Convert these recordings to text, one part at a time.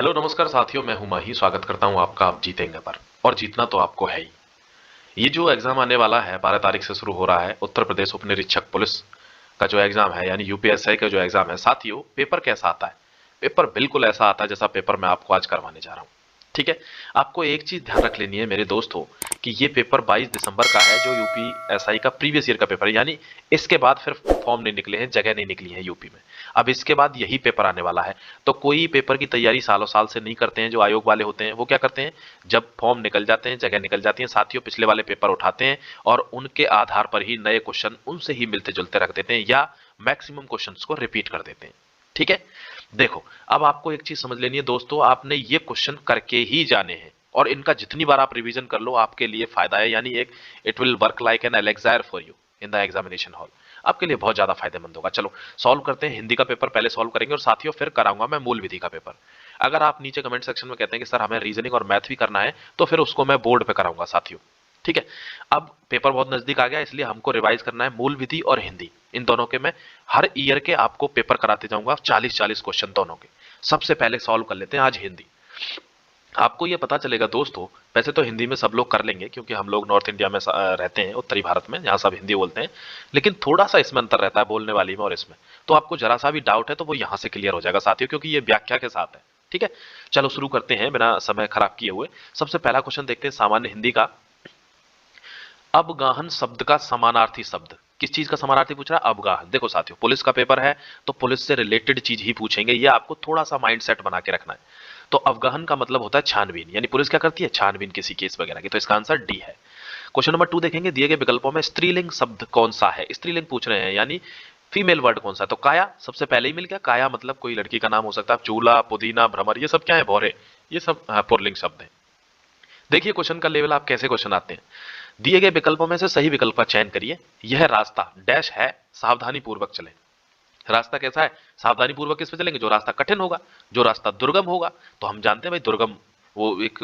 Hello नमस्कार साथियों, मैं हूं माही। स्वागत करता हूं आपका आप जीतेंगे पर। और जीतना तो आपको है ही। ये जो एग्जाम आने वाला है 12 तारीख से शुरू हो रहा है, उत्तर प्रदेश उप निरीक्षक पुलिस का जो एग्जाम है, यानी यूपीएसआई का जो एग्जाम है साथियों, पेपर कैसा आता है? पेपर बिल्कुल ऐसा आता है जैसा पेपर मैं आपको आज करवाने जा रहा हूँ। ठीक है। आपको एक चीज ध्यान रख लेनी है मेरे दोस्तों, कि ये पेपर 22 दिसंबर का है, जो यूपीएसआई का प्रीवियस ईयर का पेपर है। यानी इसके बाद फिर फॉर्म नहीं निकले हैं, जगह नहीं निकली है यूपी में। अब इसके बाद यही पेपर आने वाला है। तो कोई पेपर की तैयारी सालों साल से नहीं करते हैं, जो आयोग वाले होते हैं वो क्या करते हैं, जब फॉर्म निकल जाते हैं, जगह निकल जाती है साथियों, पिछले वाले पेपर उठाते हैं और उनके आधार पर ही नए क्वेश्चन उनसे ही मिलते जुलते रख देते हैं, या मैक्सिमम क्वेश्चंस को रिपीट कर देते हैं। ठीक है। देखो, अब आपको एक चीज समझ लेनी है दोस्तों, आपने ये क्वेश्चन करके ही जाने हैं, और इनका जितनी बार आप रिवीजन कर लो आपके लिए फायदा है। यानी एक it will work like an elixir for you in the examination hall. आपके लिए बहुत ज्यादा फायदेमंद होगा। चलो सॉल्व करते हैं। हिंदी का पेपर पहले सॉल्व करेंगे और साथियों फिर कराऊंगा मैं मूल विधि का पेपर। अगर आप नीचे कमेंट सेक्शन में कहते हैं कि सर हमें रीजनिंग और मैथ भी करना है, तो फिर उसको मैं बोर्ड पे कराऊंगा साथियों। ठीक है। अब पेपर बहुत नजदीक आ गया, इसलिए हमको रिवाइज करना है मूल विधि और हिंदी। इन दोनों के मैं हर ईयर के आपको पेपर कराते जाऊंगा, 40-40 क्वेश्चन दोनों के। सबसे पहले सॉल्व कर लेते हैं आज हिंदी। आपको ये पता चलेगा दोस्तों, वैसे तो हिंदी में सब लोग कर लेंगे क्योंकि हम लोग नॉर्थ इंडिया में रहते हैं, उत्तरी भारत में, जहाँ सब हिंदी बोलते हैं। लेकिन थोड़ा सा इसमें अंतर रहता है बोलने वाली में और इसमें। तो आपको जरा सा भी डाउट है तो वो यहाँ से क्लियर हो जाएगा साथियों, क्योंकि ये व्याख्या के साथ है। ठीक है। चलो शुरू करते हैं बिना समय खराब किए हुए। सबसे पहला क्वेश्चन देखते हैं सामान्य हिंदी का। अवगाहन शब्द का समानार्थी शब्द। किस चीज का समानार्थी पूछ रहा है? अवगाहन। देखो साथियों, पुलिस का पेपर है तो पुलिस से रिलेटेड चीज ही पूछेंगे, ये आपको थोड़ा सा माइंड सेट बना के रखना है। तो अवगाहन का मतलब होता है छानबीन, यानी पुलिस क्या करती है? छानबीन किसी केस वगैरह की। तो इसका आंसर डी है। क्वेश्चन नंबर 2 देखेंगे, दिए गए विकल्पों में स्त्रीलिंग शब्द कौन सा है? स्त्रीलिंग पूछ रहे हैं, यानी फीमेल वर्ड कौन सा है? तो काया सबसे पहले ही मिल गया। काया मतलब कोई लड़की का नाम हो सकता है। चूला, पुदीना, भ्रमर, ये सब क्या है? भौरे। ये सब पुल्लिंग शब्द है। देखिए क्वेश्चन का लेवल, आप कैसे क्वेश्चन आते हैं। दिए गए विकल्पों में से सही विकल्प का चयन करिए। यह रास्ता डैश है, सावधानी पूर्वक चले। रास्ता कैसा है? सावधानी पूर्वक किस पे चलेंगे? जो रास्ता कठिन होगा, जो रास्ता दुर्गम होगा। तो हम जानते हैं भाई दुर्गम, वो एक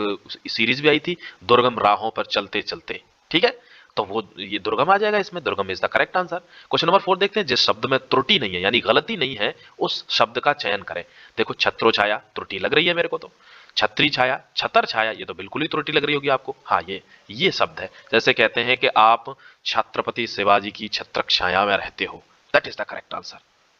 सीरीज भी आई थी, दुर्गम राहों पर चलते चलते। ठीक है। तो वो ये दुर्गम आ जाएगा इसमें, दुर्गम is the correct answer. Question number 4 देखते हैं, जिस शब्द में त्रुटि नहीं है यानी गलती नहीं है उस शब्द का चयन करें। देखो छत्रो छाया त्रुटि लग रही है मेरे को, तो छत्री छाया, छतर छाया, ये तो बिल्कुल ही त्रुटि लग रही होगी आपको। हाँ, ये शब्द है। जैसे कहते हैं कि आप छत्रपति शिवाजी की छत्रक छाया में रहते हो, that is the correct answer.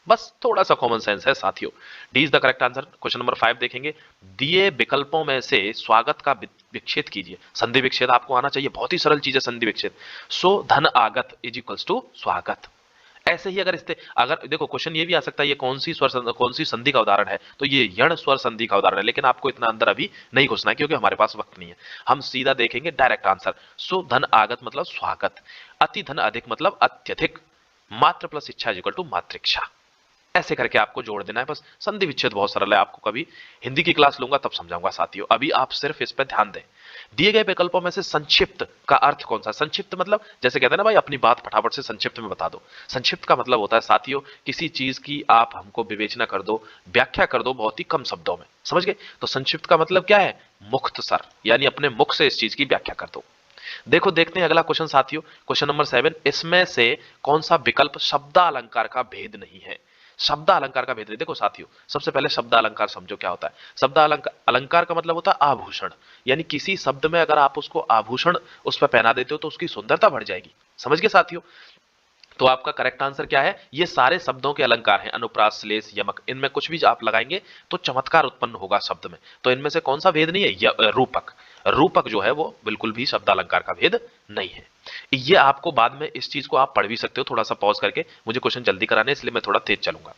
बस थोड़ा सा कॉमन सेंस है साथियों। D is the correct answer. Question number 5 देखेंगे, दिए विकल्पों में से स्वागत का विच्छेद कीजिए। संधि विच्छेद आपको आना चाहिए, बहुत ही सरल चीज है संधि विच्छेद। सो धन आगत इज इक्वल्स टू स्वागत। ऐसे ही अगर देखो क्वेश्चन ये भी आ सकता है, ये कौन सी संधि का उदाहरण है? तो ये यण स्वर संधि का उदाहरण है, लेकिन आपको इतना अंदर अभी नहीं घुसना है क्योंकि हमारे पास वक्त नहीं है। हम सीधा देखेंगे डायरेक्ट आंसर। सो धन आगत मतलब स्वागत, अति धन अधिक मतलब अत्यधिक, मात्र प्लस इच्छा इक्वल टू मातृक्षा। ऐसे करके आपको जोड़ देना है बस। संधि विच्छेद बहुत सरल है, आपको कभी हिंदी की क्लास लूंगा तब समझाऊंगा साथियों, अभी आप सिर्फ इस पर ध्यान दें। दिए गए विकल्पों में से संक्षिप्त का अर्थ कौन सा? संक्षिप्त मतलब जैसे कहते हैं ना भाई, अपनी बात फटाफट से संक्षिप्त में बता दो। संक्षिप्त का मतलब होता है साथियों, किसी चीज की आप हमको विवेचना कर दो, व्याख्या कर दो बहुत ही कम शब्दों में। समझ गए? तो संक्षिप्त का मतलब क्या है? मुख्तसर, यानी अपने मुख से इस चीज की व्याख्या कर दो। देखो देखते हैं अगला क्वेश्चन साथियों, क्वेश्चन नंबर 7। इसमें से कौन सा विकल्प शब्दालंकार का भेद नहीं है? शब्द अलंकार का भेद नहीं। देखो साथियों, सबसे पहले शब्द अलंकार समझो क्या होता है। शब्द अलंकार, अलंकार का मतलब होता है आभूषण, यानी किसी शब्द में अगर आप उसको आभूषण उस पर पहना देते हो तो उसकी सुंदरता बढ़ जाएगी। समझ गए साथियों? तो आपका करेक्ट आंसर क्या है? ये सारे शब्दों के अलंकार हैं, अनुप्रास, श्लेष, यमक, इनमें कुछ भी आप लगाएंगे तो चमत्कार उत्पन्न होगा शब्द में। तो इनमें से कौन सा भेद नहीं है? रूपक। रूपक जो है वो बिल्कुल भी शब्द अलंकार का भेद नहीं है। ये आपको बाद में इस चीज को आप पढ़ भी सकते हो, थोड़ा सा पॉज करके। मुझे क्वेश्चन जल्दी कराने इसलिए मैं थोड़ा तेज चलूंगा।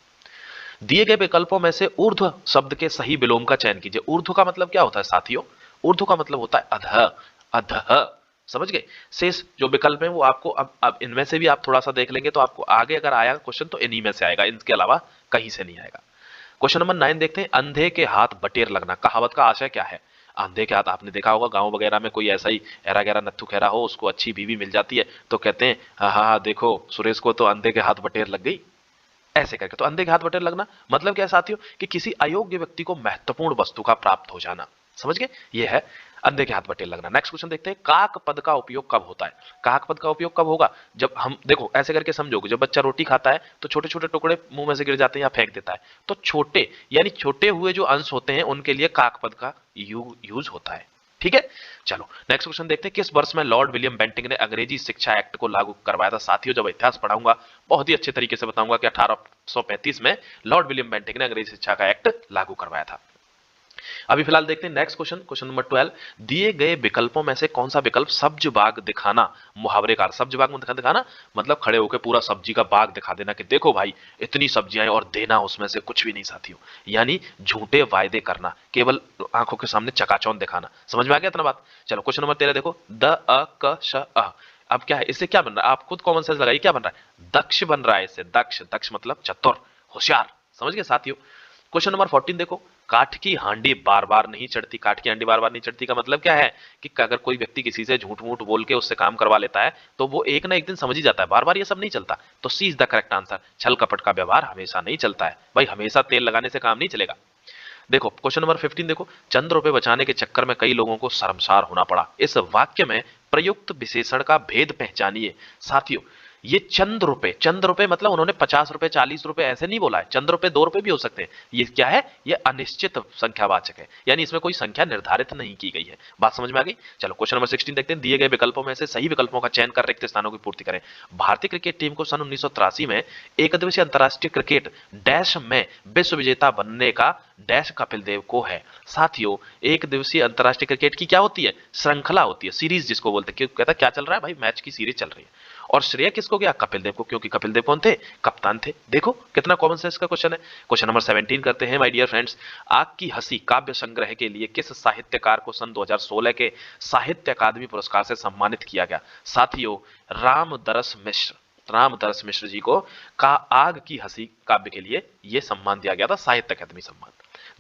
दिए गए विकल्पों में से ऊर्ध्व शब्द के सही विलोम का चयन कीजिए। ऊर्ध्व का मतलब क्या होता है साथियों? ऊर्ध्व का मतलब होता है अधः, अधः। समझ गए? शेष जो विकल्प है वो आपको अब इनमें से भी आप थोड़ा सा देख लेंगे तो आपको आगे अगर आया क्वेश्चन तो इन्हीं में से आएगा, इनके अलावा कहीं से नहीं आएगा। क्वेश्चन नंबर 9 देखते हैं, अंधे के हाथ बटेर लगना। कहावत का आशय क्या है? अंधे के हाथ, आपने देखा होगा गांव वगैरह में कोई ऐसा ही एरा गैरा नत्थु खैरा हो, उसको अच्छी बीवी मिल जाती है तो कहते हैं हाँ हाँ हाँ, देखो सुरेश को तो अंधे के हाथ बटेर लग गई। ऐसे करके तो अंधे के हाथ बटेर लगना मतलब क्या है साथियों? कि किसी अयोग्य व्यक्ति को महत्वपूर्ण वस्तु का प्राप्त हो जाना। समझ गए? ये है अंधे के हाथ बटेर लगना। नेक्स्ट क्वेश्चन देखते हैं, काक पद का उपयोग कब होता है? काक पद का उपयोग कब होगा? जब हम देखो ऐसे करके समझोगे, जब बच्चा रोटी खाता है तो छोटे छोटे टुकड़े मुंह में से गिर जाते हैं या फेंक देता है, तो छोटे यानी छोटे हुए जो अंश होते हैं उनके लिए काक पद का यूज होता है। ठीक है, चलो नेक्स्ट क्वेश्चन देखते हैं, किस वर्ष में लॉर्ड विलियम बेंटिंक ने अंग्रेजी शिक्षा एक्ट को लागू करवाया था? साथियों, जब इतिहास पढ़ाऊंगा बहुत ही अच्छे तरीके से बताऊंगा कि 1835 में लॉर्ड विलियम बेंटिंक ने अंग्रेजी शिक्षा का एक्ट लागू करवाया था। अभी फिलहाल देखते हैं नेक्स्ट क्वेश्चन, क्वेश्चन नंबर 12, दिए गए विकल्पों में से कौन सा विकल्प सब्ज बाग दिखाना मुहावरे का? सब्ज बाग में दिखाना मतलब खड़े होकर पूरा सब्जी का बाग दिखा देना कि देखो भाई इतनी सब्जियां हैं और देना उसमें से कुछ भी नहीं साथियों, यानी झूठे वायदे करना, केवल आंखों के सामने चकाचौंध दिखाना। समझ में आ गया इतना बात? चलो क्वेश्चन नंबर 13 देखो, द अ क श अ, अब क्या है, इससे क्या बन रहा है? आप खुद कॉमन सेंस लगाइए, क्या बन रहा है? दक्ष बन रहा है इससे, दक्ष, दक्ष मतलब चतुर, होशियार। समझ गए साथियों? क्वेश्चन नंबर 14 देखो, काठ की हांडी बार बार नहीं चढ़ती। काठ की हांडी बार बार नहीं चढ़ती का मतलब क्या है कि अगर कोई व्यक्ति किसी से झूठ मूठ बोल के उससे काम करवा लेता है तो वो एक ना एक दिन समझ ही जाता है, बार बार ये सब नहीं चलता। तो सी इज द करेक्ट आंसर, छल कपट का व्यवहार हमेशा नहीं चलता है भाई, हमेशा तेल लगाने से काम नहीं चलेगा। देखो क्वेश्चन नंबर 15 देखो, चंद रुपए बचाने के चक्कर में कई लोगों को शर्मसार होना पड़ा। इस वाक्य में प्रयुक्त विशेषण का भेद पहचानिए। साथियों, ये चंद रुपए मतलब उन्होंने 50 रुपए 40 रुपए ऐसे नहीं बोला है, चंद रुपए 2 रुपए भी हो सकते हैं। ये क्या है? ये अनिश्चित संख्यावाचक है, यानी इसमें कोई संख्या निर्धारित नहीं की गई है। बात समझ में आ गई? चलो क्वेश्चन नंबर 16 देखते हैं, दिए गए विकल्पों में से सही विकल्पों का चयन कर रिक्त स्थानों की पूर्ति करें। भारतीय क्रिकेट टीम को सन 1983 में एक दिवसीय अंतरराष्ट्रीय क्रिकेट डैश में विश्व विजेता बनने का डैश कपिल देव को है। साथियों, एक दिवसीय अंतरराष्ट्रीय क्रिकेट की क्या होती है? श्रृंखला होती है, सीरीज जिसको बोलते हैं। कहता क्या चल रहा है भाई? मैच की सीरीज चल रही है। और श्रेय किसको गया? कपिल देव को, क्योंकि कपिल देव कौन थे? कप्तान थे। देखो कितना कॉमन सेंस का क्वेश्चन है। क्वेश्चन नंबर 17 करते हैं माय डियर फ्रेंड्स, आग की हंसी काव्य संग्रह के लिए किस साहित्यकार को सन 2016 के साहित्य अकादमी पुरस्कार से सम्मानित किया गया? साथियों, रामदरस मिश्र जी को का आग की हंसी काव्य के लिए यह सम्मान दिया गया था, साहित्य अकादमी सम्मान।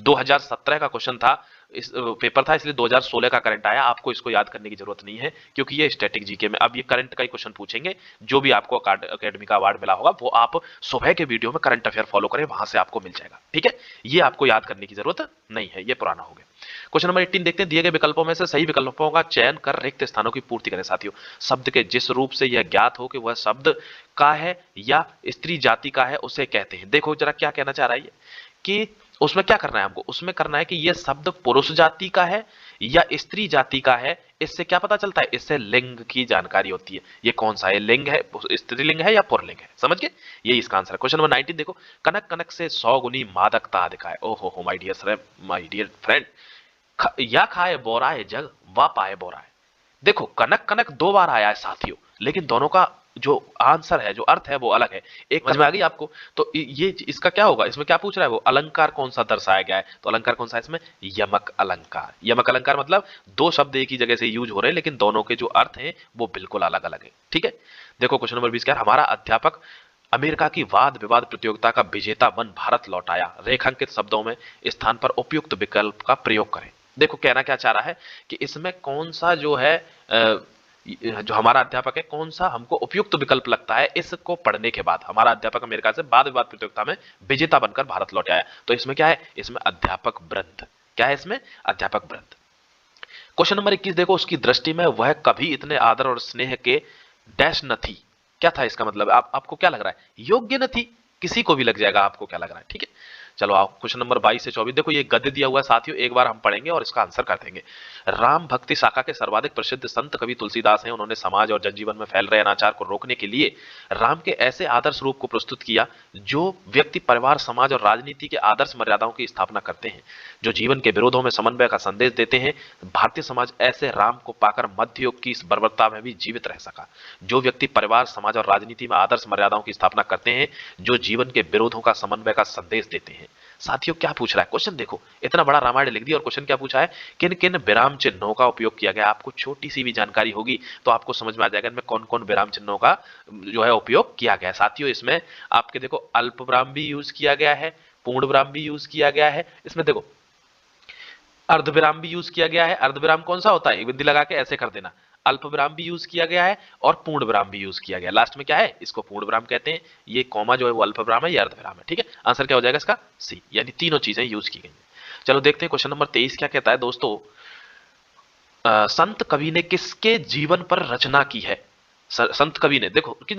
2017 का क्वेश्चन था, इस पेपर था, इसलिए 2016 का करंट आया। आपको इसको याद करने की जरूरत नहीं है क्योंकि ये स्टैटिक जीके में अब ये करंट का ही क्वेश्चन पूछेंगे। जो भी आपको अकेडमी का अवार्ड मिला होगा वो आप सुबह के वीडियो में करंट अफेयर फॉलो करें, वहां से आपको मिल जाएगा। ठीक है, ये आपको याद करने की जरूरत नहीं है, ये पुराना हो गया। क्वेश्चन नंबर 18 देखते हैं, दिए गए विकल्पों में से सही विकल्पों का चयन कर रिक्त स्थानों की पूर्ति करें। साथियों, शब्द के जिस रूप से यह ज्ञात हो कि वह शब्द का है या स्त्री जाति का है उसे कहते हैं। देखो जरा क्या कहना चाह रहा है कि उसमें क्या करना है हमको? उसमें करना है कि यह शब्द पुरुष जाति का है या स्त्री जाति का है। इससे क्या पता चलता है? इससे लिंग की जानकारी होती है। ये कौन सा है? लिंग है, स्त्रीलिंग है या पुरलिंग है? समझ गए? यही इसका आंसर है। क्वेश्चन नंबर 19 देखो, कनक कनक से 100 गुनी मादकता दिखाए। ओहो हो माय डियर फ्रेंड, या खाए बोराए जग वा पाए बोराए। देखो कनक कनक 2 बार आया है साथियों, लेकिन दोनों का जो आंसर है, जो अर्थ है वो अलग है। एक समझ में आ गई आपको? तो ये इसका क्या होगा? इसमें क्या पूछ रहा है वो? अलंकार कौन सा दर्शाया गया है? तो अलंकार कौन सा है इसमें? यमक अलंकार। यमक अलंकार मतलब 2 शब्द एक ही जगह से यूज हो रहे हैं लेकिन दोनों के जो अर्थ हैं वो बिल्कुल अलग अलग है। ठीक है, देखो क्वेश्चन नंबर 20 क्या है, हमारा अध्यापक अमेरिका की वाद विवाद प्रतियोगिता का विजेता बन भारत लौट आया। रेखांकित शब्दों में स्थान पर उपयुक्त विकल्प का प्रयोग करें। देखो कहना क्या चाह रहा है कि इसमें कौन सा जो है जो हमारा अध्यापक है, कौन सा हमको उपयुक्त विकल्प लगता है इसको पढ़ने के बाद। हमारा अध्यापक अमेरिका से वाद विवाद प्रतियोगिता में विजेता बनकर भारत लौट आया, तो इसमें क्या है? इसमें अध्यापक वृंद। क्या है इसमें? अध्यापक वृंद। क्वेश्चन नंबर 21 देखो, उसकी दृष्टि में वह कभी इतने आदर और स्नेह के डैश न थी। क्या था इसका मतलब? आपको क्या लग रहा है? योग्य न थी। किसी को भी लग जाएगा, आपको क्या लग रहा है? ठीक है, चलो आओ क्वेश्चन नंबर 22 से 24 देखो, ये गद्य दिया हुआ है साथियों, एक बार हम पढ़ेंगे और इसका आंसर कर देंगे। राम भक्ति शाखा के सर्वाधिक प्रसिद्ध संत कवि तुलसीदास हैं। उन्होंने समाज और जनजीवन में फैल रहे अनाचार को रोकने के लिए राम के ऐसे आदर्श रूप को प्रस्तुत किया जो व्यक्ति, परिवार, समाज और राजनीति के आदर्श मर्यादाओं की स्थापना करते हैं, जो जीवन के विरोधों में समन्वय का संदेश देते हैं। भारतीय समाज ऐसे राम को पाकर मध्य युग की इस बर्बरता में भी जीवित रह सका। जो व्यक्ति परिवार, समाज और राजनीति में आदर्श मर्यादाओं की स्थापना करते हैं, जो जीवन के विरोधों का समन्वय का संदेश देते हैं। साथियों क्या पूछ रहा है क्वेश्चन? देखो इतना बड़ा रामायण लिख दिया और क्वेश्चन क्या पूछा है? किन किन विराम चिन्हों का उपयोग किया गया? आपको छोटी सी भी जानकारी होगी तो आपको समझ में आ जाएगा इनमें कौन कौन विराम चिन्हों का जो है उपयोग किया गया है। साथियों इसमें आपके देखो अल्प विराम भी यूज किया गया है, पूर्ण विराम भी यूज किया गया है, इसमें देखो अर्धविराम भी यूज किया गया है। अर्धविराम कौन सा होता है? बिंदी लगा के ऐसे कर देना। अल्प विराम भी यूज किया गया है और पूर्ण विराम भी यूज किया गया। लास्ट में क्या है? इसको पूर्ण विराम कहते हैं। ये कॉमा जो है वो अल्प विराम है, ये अर्धविराम है। ठीक है, आंसर क्या हो जाएगा इसका? सी, यानी तीनों चीजें यूज की गई हैं। चलो देखते हैं क्वेश्चन नंबर 23 क्या कहता है दोस्तों। संत कवि ने किसके जीवन पर रचना की है? संत कवि ने, देखो कि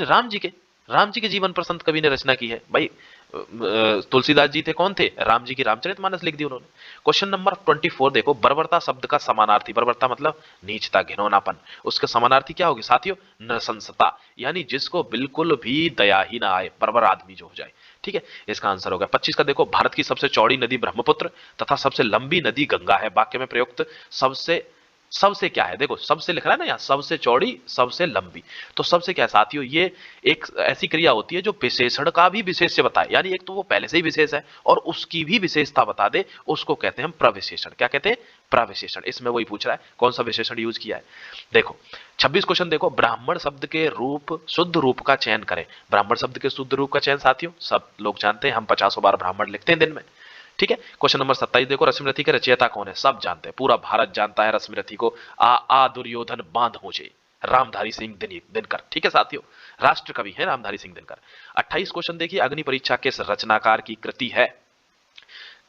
राम जी के जीवन पर संत कवि ने रचना की है भाई। तुलसीदास जी थे, कौन थे? राम जी की रामचरितमानस लिख दी उन्होंने। क्वेश्चन नंबर 24 देखो, बर्बरता शब्द का समानार्थी, बर्बरता मतलब नीचता, घिनौनापन, उसका समानार्थी क्या होगी साथियों? नृशंसता, यानी जिसको बिल्कुल भी दया ही ना आए, बर्बर आदमी जो हो जाए। ठीक है, इसका आंसर होगा 25 का। देखो, भारत की सबसे चौड़ी नदी ब्रह्मपुत्र तथा सबसे लंबी नदी गंगा है। वाक्य में प्रयुक्त सबसे, सबसे क्या है? देखो सबसे लिख रहा है ना यहाँ, सबसे चौड़ी सबसे लंबी, तो सबसे क्या है साथियों? ये एक ऐसी क्रिया होती है जो विशेषण का भी विशेष्य बताए, यानी एक तो वो पहले से ही विशेष है और उसकी भी विशेषता बता दे, उसको कहते हैं हम प्रविशेषण। क्या कहते हैं? प्रविशेषण। इसमें वही पूछ रहा है कौन सा विशेषण यूज किया है। देखो 26 क्वेश्चन देखो, ब्राह्मण शब्द के रूप, शुद्ध रूप का चयन करें। ब्राह्मण शब्द के शुद्ध रूप का चयन साथियों सब लोग जानते हैं, हम 50 बार ब्राह्मण लिखते हैं दिन में। ठीक है, क्वेश्चन नंबर 27 देखो, रश्मिरथी के रचयिता कौन है? सब जानते हैं, पूरा भारत जानता है रश्मिरथी को। आ दुर्योधन बांध मुझे, रामधारी सिंह दिनकर। ठीक है साथियों, राष्ट्र कवि है रामधारी सिंह दिनकर। 28 क्वेश्चन देखिए, अग्नि परीक्षा किस रचनाकार की कृति है?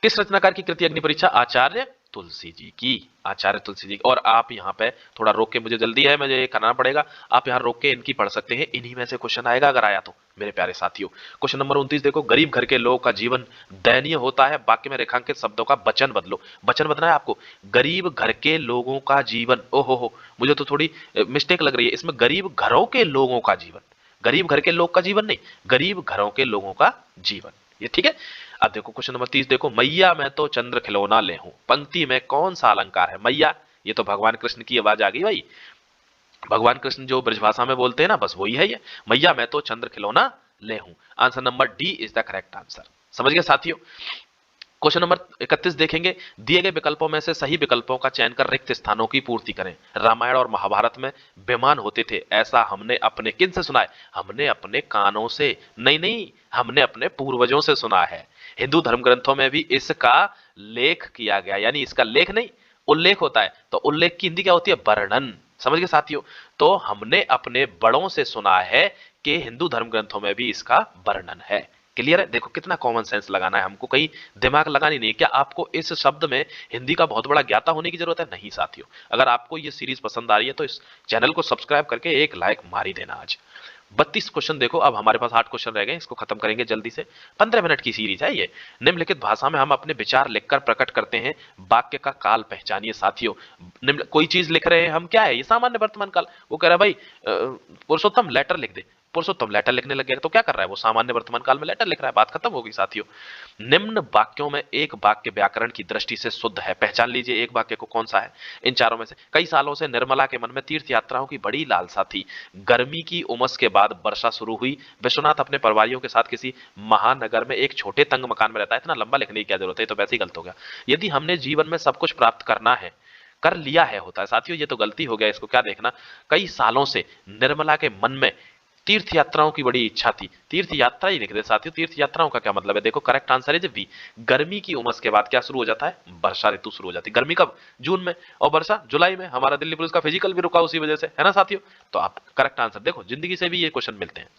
किस रचनाकार की कृति अग्नि परीक्षा? आचार्य तुलसी जी की, आचार्य तुलसी जी। और आप यहाँ पे थोड़ा रोक के, मुझे जल्दी है, मुझे ये करना पड़ेगा, आप यहाँ रोक के इनकी पढ़ सकते हैं, इन्हीं में से क्वेश्चन आएगा अगर आया तो मेरे प्यारे साथियों। क्वेश्चन नंबर 29 देखो, गरीब घर के लोगों का जीवन दयनीय होता है। वाक्य में रेखांकित शब्दों का वचन बदलो। वचन बदलना है आपको, गरीब घर के लोगों का जीवन। ओहो हो, मुझे तो थोड़ी मिस्टेक लग रही है इसमें, गरीब घरों के लोगों का जीवन, गरीब घर के लोग का जीवन नहीं, गरीब घरों के लोगों का जीवन, ये ठीक है। अब देखो क्वेश्चन नंबर 30 देखो, मैया मैं तो चंद्र खिलौना ले हूं, पंक्ति में कौन सा अलंकार है? मैया, ये तो भगवान कृष्ण की आवाज आ गई भाई, भगवान कृष्ण जो ब्रजभाषा में बोलते हैं ना, बस वही है ये, मैया मैं तो चंद्र खिलौना ले हूं। Answer number D is the correct answer. समझ गए साथियों। क्वेश्चन नंबर 31 देखेंगे, दिए गए विकल्पों में से सही विकल्पों का चयन कर रिक्त स्थानों की पूर्ति करें। रामायण और महाभारत में विमान होते थे, ऐसा हमने अपने किन से सुना है? हमने अपने कानों से, नहीं नहीं, हमने अपने पूर्वजों से सुना है। हिंदू धर्म ग्रंथों में भी इसका लेख किया गया, यानी इसका लेख नहीं उल्लेख होता है, तो उल्लेख की हिंदी क्या होती है? वर्णन। समझ गए साथियों, तो हमने अपने बड़ों से सुना है कि हिंदू धर्म ग्रंथों में भी इसका वर्णन है। क्लियर है? देखो कितना कॉमन सेंस लगाना है हमको, कहीं दिमाग लगानी नहीं। क्या आपको इस शब्द में हिंदी का बहुत बड़ा ज्ञाता होने की जरूरत है? नहीं साथियों। अगर आपको ये सीरीज पसंद आ रही है तो इस चैनल को सब्सक्राइब करके एक लाइक मार ही देना आज। 32 क्वेश्चन देखो, अब हमारे पास 8 क्वेश्चन रह गए, इसको खत्म करेंगे जल्दी से। 15 मिनट की सीरीज है ये। निम्नलिखित भाषा में हम अपने विचार लिखकर प्रकट करते हैं, वाक्य का काल पहचानिए साथियों। निम्न कोई चीज लिख रहे हैं हम, क्या है ये? सामान्य वर्तमान काल। वो कह रहा है भाई पुरुषोत्तम लेटर लिख दे, पुरुषोत्तम लेटर लिखने लग गया, तो क्या कर रहा है वो? सामान्य वर्तमान काल में लेटर लिख रहा है, बात खत्म हो गई साथियों। निम्न वाक्यों में एक वाक्य व्याकरण की दृष्टि से शुद्ध है, पहचान लीजिए एक वाक्य को कौन सा है इन चारों में से। कई सालों से निर्मला के मन में तीर्थ यात्राओं की बड़ी लालसा थी। गर्मी की उमस के बाद वर्षा शुरू हुई। विश्वनाथ अपने परिवारियों के साथ किसी महानगर में एक छोटे तंग मकान में रहता है। इतना लंबा लिखने की क्या जरूरत है, तो वैसे ही गलत हो गया। यदि हमने जीवन में सब कुछ प्राप्त करना है, कर लिया है होता है साथियों, ये तो गलती हो गया, इसको क्या देखना। कई सालों से निर्मला के मन में तीर्थ यात्राओं की बड़ी इच्छा थी। तीर्थ यात्रा ही लिख दे साथियों, तीर्थ यात्राओं का क्या मतलब है? देखो करेक्ट आंसर है जब भी गर्मी की उमस के बाद क्या शुरू हो जाता है? वर्षा ऋतु शुरू हो जाती है। गर्मी कब? जून में, और वर्षा जुलाई में। हमारा दिल्ली पुलिस का फिजिकल भी रुका उसी वजह से, है ना साथियों। तो आप करेक्ट आंसर देखो, जिंदगी से भी ये क्वेश्चन मिलते हैं।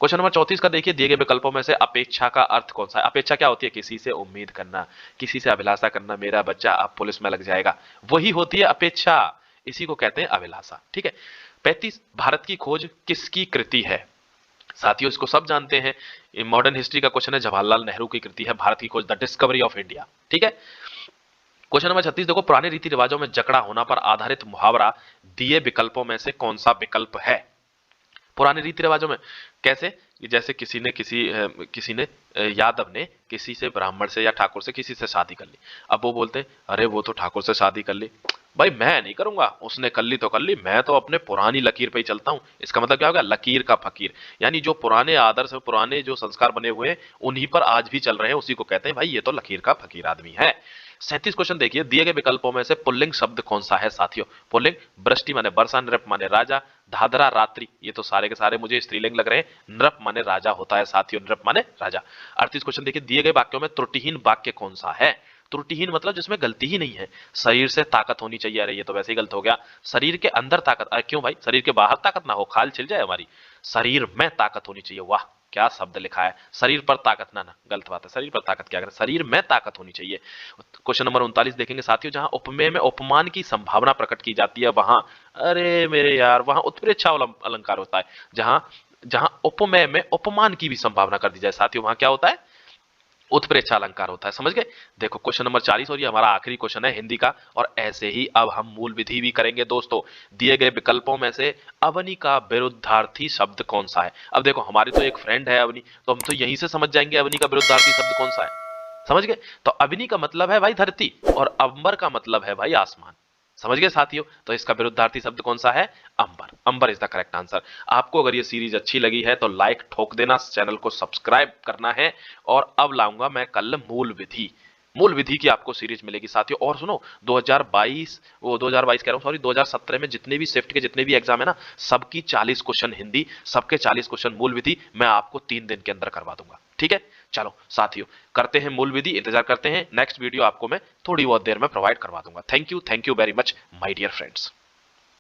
क्वेश्चन नंबर 34 का देखिए, दिए गए विकल्पों में से अपेक्षा का अर्थ कौन सा है? अपेक्षा क्या होती है? किसी से उम्मीद करना, किसी से अभिलाषा करना, मेरा बच्चा अब पुलिस में लग जाएगा, वही होती है अपेक्षा, इसी को कहते हैं अभिलाषा। ठीक है। 35, भारत की खोज किसकी कृति है? साथियों इसको सब जानते हैं, ये मॉडर्न हिस्ट्री का क्वेश्चन है, जवाहरलाल नेहरू की कृति है भारत की खोज, द डिस्कवरी ऑफ इंडिया। ठीक है। क्वेश्चन नंबर 36 देखो, पुराने रीति रिवाजों में जकड़ा होना पर आधारित मुहावरा दिए विकल्पों में से कौन सा विकल्प है? पुराने रीति रिवाजों में कैसे? जैसे किसी ने यादव ने किसी से, ब्राह्मण से या ठाकुर से किसी से शादी कर ली। अब वो बोलते हैं अरे वो तो ठाकुर से शादी कर ली, भाई मैं नहीं करूंगा, उसने कर ली तो कर ली, मैं तो अपने पुरानी लकीर पे ही चलता हूं। इसका मतलब क्या होगा? लकीर का फकीर, यानी जो पुराने आदर्श, पुराने जो संस्कार बने हुए हैं उन्हीं पर आज भी चल रहे हैं, उसी को कहते हैं भाई ये तो लकीर का फकीर आदमी है। 37 क्वेश्चन देखिए, दिए गए विकल्पों में से पुल्लिंग शब्द कौन सा है साथियों? पुल्लिंग, वृष्टि माने वर्षा, नृप माने राजा, धाधरा रात्रि, ये तो सारे के सारे मुझे स्त्रीलिंग लग रहे हैं, नृप माने राजा होता है साथियों, नृप माने राजा। 38 क्वेश्चन देखिए, दिए गए वाक्यों में त्रुटिहीन वाक्य कौन सा है? त्रुटिहीन मतलब जिसमें गलती ही नहीं है। शरीर से ताकत होनी चाहिए, अरे ये तो वैसे ही गलत हो गया। शरीर के अंदर ताकत, क्यों भाई? शरीर के बाहर ताकत ना हो, खाल छिल जाए हमारी, शरीर में ताकत होनी चाहिए, वाह क्या शब्द लिखा है, शरीर पर ताकत, ना ना गलत बात है, शरीर पर ताकत क्या करें, शरीर में ताकत होनी चाहिए। क्वेश्चन नंबर 39 देखेंगे साथियों, जहां उपमेय में उपमान की संभावना प्रकट की जाती है वहां, अरे मेरे यार, वहां उत्प्रेक्षा अलंकार होता है। जहां जहां उपमेय में उपमान की भी संभावना कर दी जाए साथियों, वहां क्या होता है, उत्प्रेक्षा अलंकार होता है। समझ गए। देखो क्वेश्चन नंबर 40, और ये हमारा आखिरी क्वेश्चन है हिंदी का, और ऐसे ही अब हम मूल विधि भी करेंगे दोस्तों। दिए गए विकल्पों में से अवनी का विरुद्धार्थी शब्द कौन सा है। अब देखो हमारी तो एक फ्रेंड है अवनी, तो हम तो यहीं से समझ जाएंगे अवनी का विरुद्धार्थी शब्द कौन सा है। समझ गए। तो अवनी का मतलब है भाई धरती, और अंबर का मतलब है भाई आसमान। समझ गए साथियों। तो इसका विरुद्धार्थी शब्द कौन सा है, अंबर। अंबर इज द करेक्ट आंसर। आपको अगर ये सीरीज अच्छी लगी है तो लाइक ठोक देना, चैनल को सब्सक्राइब करना है। और अब लाऊंगा मैं कल मूल विधि, मूल विधि की आपको सीरीज मिलेगी साथियों। और सुनो 2022, वो 2022 कह रहा हूँ सॉरी, 2017 में जितने भी शिफ्ट के जितने भी एग्जाम है ना, सबकी 40 क्वेश्चन हिंदी, सबके 40 क्वेश्चन मूल विधि मैं आपको 3 दिन के अंदर करवा दूंगा। ठीक है। चलो साथियों, करते हैं मूल विधि, इंतजार करते हैं, नेक्स्ट वीडियो आपको मैं थोड़ी बहुत देर में प्रोवाइड करवा दूंगा। Thank you very much my dear friends.